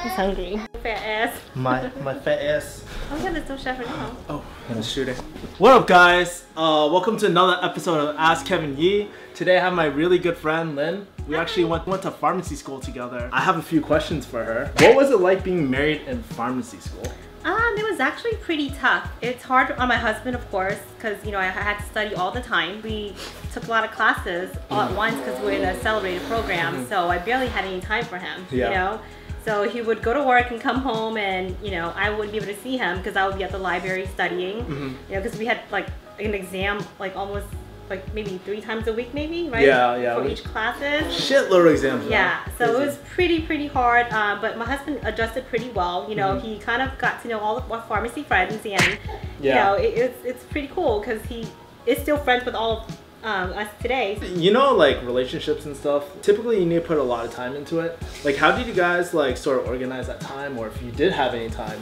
He's hungry. Fat ass. My fat ass. Oh yeah, there's no chef right now. Oh, I'm shooting. What up, guys? Welcome to another episode of Ask Kevin Yee. Today I have my really good friend Lynn. We actually went to pharmacy school together. I have a few questions for her. What was it like being married in pharmacy school? It was actually pretty tough. It's hard on my husband, of course, because I had to study all the time. We took a lot of classes all at once because we're in a accelerated program, so I barely had any time for him. Yeah. So he would go to work and come home, and I wouldn't be able to see him because I would be at the library studying. Because we had like an exam almost maybe 3 times a week, maybe, right? Yeah. For each classes. Shitload of exams. Yeah, so it was pretty hard. But my husband adjusted pretty well. He kind of got to know all of our pharmacy friends, and it's pretty cool because he is still friends with all of us today. Like relationships and stuff, typically you need to put a lot of time into it. Like, how did you guys sort of organize that time, or if you did have any time,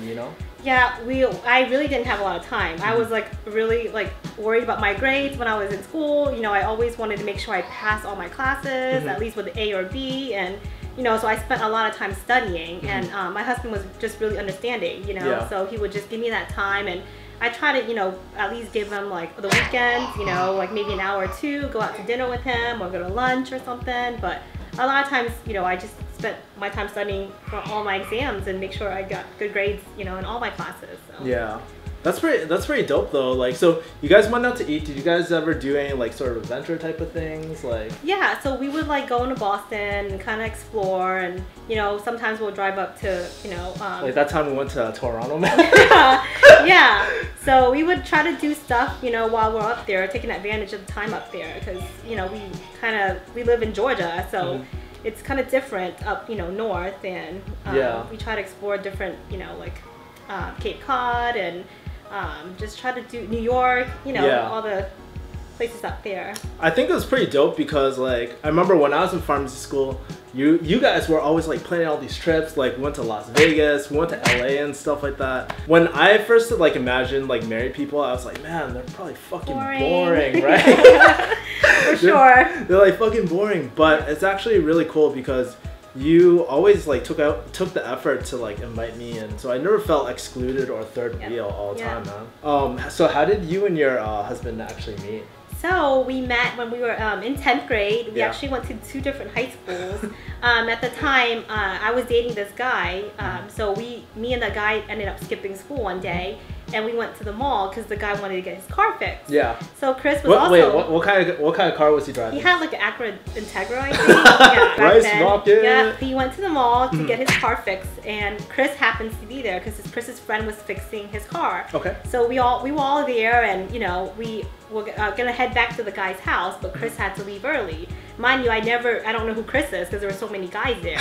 Yeah, I really didn't have a lot of time. I was really worried about my grades when I was in school. I always wanted to make sure I passed all my classes, at least with an A or B, and so I spent a lot of time studying, and my husband was just really understanding, so he would just give me that time, and I try to, at least give him the weekends, maybe an hour or two, go out to dinner with him or go to lunch or something. But a lot of times, I just spent my time studying for all my exams and make sure I got good grades, in all my classes. So. Yeah. That's pretty dope though. So you guys went out to eat. Did you guys ever do any sort of adventure type of things? Yeah, so we would go into Boston and kind of explore, and sometimes we'll drive up to that time we went to Toronto. Yeah, so we would try to do stuff while we're up there, taking advantage of the time up there, because we live in Georgia, so it's kind of different up north, and we try to explore different Cape Cod, and just try to do New York, all the places up there. I think it was pretty dope because I remember when I was in pharmacy school, you guys were always planning all these trips. We went to Las Vegas, we went to LA and stuff like that. When I first imagined married people, I was like, man, they're probably fucking boring, right? For sure. They're fucking boring, but it's actually really cool because you always took the effort to invite me in, so I never felt excluded or third wheel all the time, man. So how did you and your husband actually meet? So we met when we were in 10th grade. We actually went to 2 different high schools. At the time, I was dating this guy. So me and the guy ended up skipping school one day, and we went to the mall because the guy wanted to get his car fixed. Yeah. So Chris was what kind of car was he driving? He had an Acura Integra, I think. Yeah, Rice Rocket. Yeah. He went to the mall to get his car fixed, and Chris happens to be there because Chris's friend was fixing his car. Okay. So we were all there, and we were gonna head back to the guy's house, but Chris had to leave early. Mind you, I don't know who Chris is because there were so many guys there.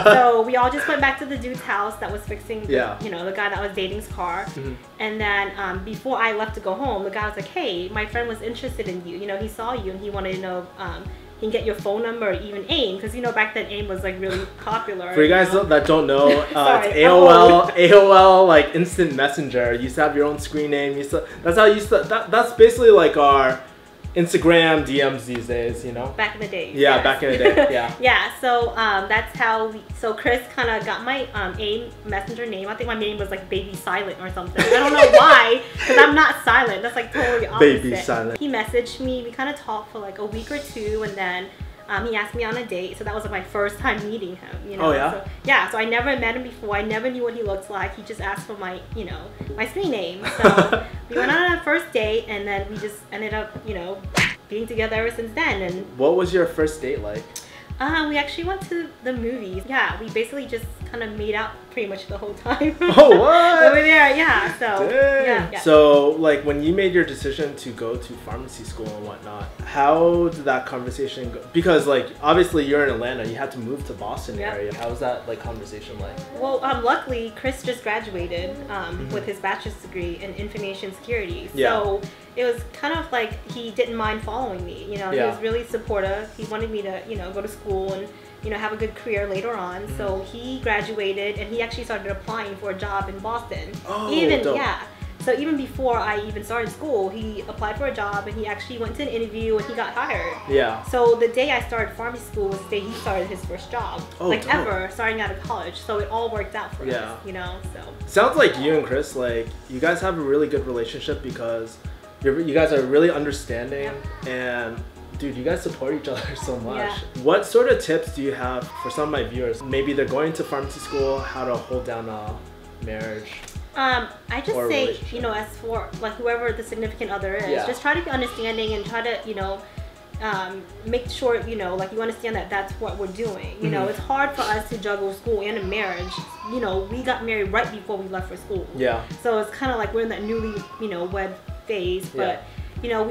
So we all just went back to the dude's house that was fixing, the guy that was dating's car. And then before I left to go home, the guy was like, "Hey, my friend was interested in you. He saw you and he wanted to know he can get your phone number or even AIM, because back then AIM was really popular." For you guys that don't know, it's AOL instant messenger. You used to have your own screen name. That's basically our Instagram DMs these days, Back in the day. Yeah, yes. Back in the day, yeah. Yeah, so that's how so Chris kind of got my AIM messenger name. I think my name was Baby Silent or something. I don't know why, because I'm not silent. That's totally opposite. Baby Silent. He messaged me. We kind of talked for a week or 2, and then he asked me on a date, so that was my first time meeting him, Oh, yeah? So I never met him before. I never knew what he looked like. He just asked for my, my screen name. So we went on our first date, and then we just ended up, being together ever since then. And what was your first date like? We actually went to the movies. Yeah, we basically just kind of made out pretty much the whole time. Oh, what? Over there, yeah. So, yeah. So, when you made your decision to go to pharmacy school and whatnot, how did that conversation go? Because, obviously you're in Atlanta, you had to move to Boston area. How was that, conversation like? Well, luckily, Chris just graduated with his bachelor's degree in information security. So it was kind of he didn't mind following me. He was really supportive. He wanted me to, go to school and have a good career later on. So he graduated, and he actually started applying for a job in Boston. Oh, dope. So even before I even started school, he applied for a job and he actually went to an interview and he got hired. Yeah. So the day I started pharmacy school was the day he started his first job. Oh, like dope. Ever, starting out of college. So it all worked out for us, you know, so. Sounds like you and Chris, like, you guys have a really good relationship because you guys are really understanding and dude, you guys support each other so much. Yeah. What sort of tips do you have for some of my viewers? Maybe they're going to pharmacy school, how to hold down a marriage? I just say, you know, as for like whoever the significant other is, just try to be understanding and try to, you know, make sure, you know, like you understand that that's what we're doing. You know, it's hard for us to juggle school and a marriage. You know, we got married right before we left for school. Yeah. So it's kind of like we're in that newly, you know, wed phase, but you know,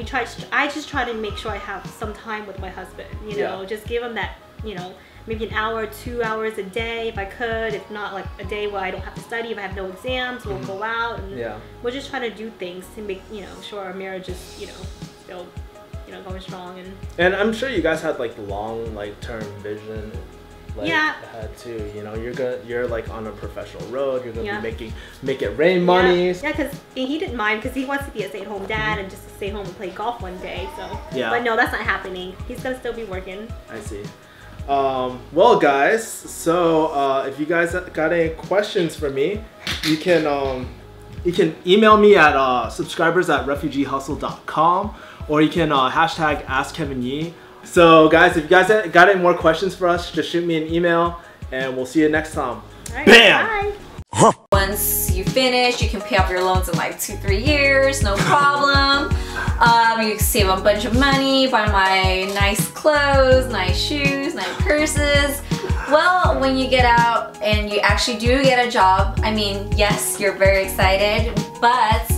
I just try to make sure I have some time with my husband, you know, just give him that, you know, maybe an hour, 2 hours a day if I could. If not, like a day where I don't have to study, if I have no exams, we'll go out and we'll just try to do things to make, you know, sure our marriage is, you know, still, you know, going strong. And I'm sure you guys had like long, like term vision. Like, ahead too, you know, you're like on a professional road. You're gonna be make it rain money. Yeah, because he didn't mind because he wants to be a stay-at-home dad and just stay home and play golf one day. So but no, that's not happening. He's gonna still be working. I see. Well, guys, so if you guys got any questions for me, you can email me at subscribers@refugeehustle.com, or you can hashtag AskKevinYee. So guys, if you guys got any more questions for us, just shoot me an email and we'll see you next time. Right, Bam! bye. Once you finish, you can pay off your loans in like 2-3 years, no problem. You can save a bunch of money, buy my nice clothes, nice shoes, nice purses. Well, when you get out and you actually do get a job, I mean, yes, you're very excited, but